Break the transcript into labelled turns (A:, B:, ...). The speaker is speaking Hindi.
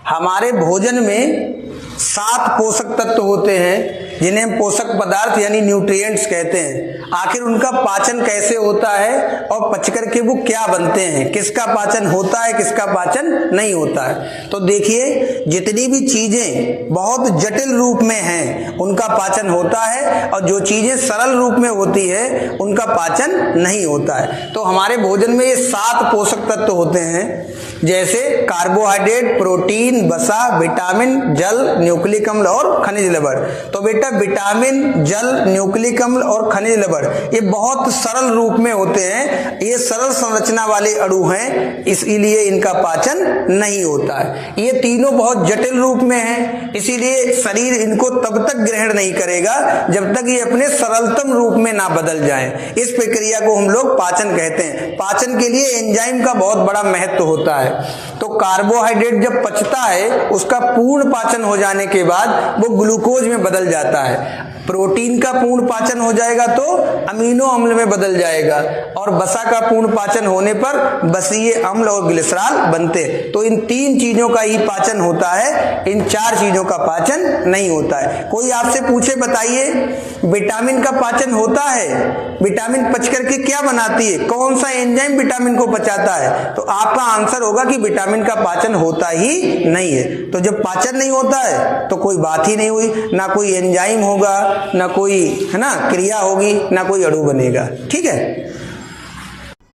A: हमारे भोजन में 7 पोषक तत्व होते हैं जिन्हें हम पोषक पदार्थ यानी न्यूट्रिएंट्स कहते हैं। आखिर उनका पाचन कैसे होता है और पच करके वो क्या बनते हैं, किसका पाचन होता है, किसका पाचन नहीं होता है। तो देखिए, जितनी भी चीजें बहुत जटिल रूप में हैं उनका पाचन होता है और जो चीजें सरल रूप में होती है उनका पाचन नहीं होता है। तो हमारे भोजन में ये 7 पोषक तत्व होते हैं, जैसे कार्बोहाइड्रेट, प्रोटीन, वसा, विटामिन, जल, न्यूक्लिक अम्ल और खनिज लवण। तो बेटा विटामिन, जल, न्यूक्लिक अम्ल और खनिज लवण ये बहुत सरल रूप में होते हैं, ये सरल संरचना वाले अणु हैं, इसीलिए इनका पाचन नहीं होता है। ये तीनों बहुत जटिल रूप में हैं, इसीलिए शरीर इनको तब तक ग्रहण नहीं करेगा जब तक ये अपने सरलतम रूप में ना बदल जाए। इस प्रक्रिया को हम लोग पाचन कहते हैं। पाचन के लिए एंजाइम का बहुत बड़ा महत्व होता है। तो कार्बोहाइड्रेट जब पचता है उसका पूर्ण पाचन हो जाने के बाद वो ग्लूकोज में बदल जाता है। प्रोटीन का पूर्ण पाचन हो जाएगा तो अमीनो अम्ल में बदल जाएगा और वसा का पूर्ण पाचन होने पर बसीय अम्ल और ग्लिसरॉल बनते। तो इन 3 चीजों का ही पाचन होता है, इन 4 चीजों का पाचन नहीं होता है। कोई आपसे पूछे बताइए विटामिन का पाचन होता है, विटामिन पच करके क्या बनाती है, कौन सा एंजाइम विटामिन को पचाता है, तो आपका आंसर होगा कि विटामिन का पाचन होता ही नहीं है। तो जब पाचन नहीं होता है तो कोई बात ही नहीं हुई, ना कोई एंजाइम होगा, ना कोई है ना क्रिया होगी, ना कोई अणु बनेगा। ठीक है।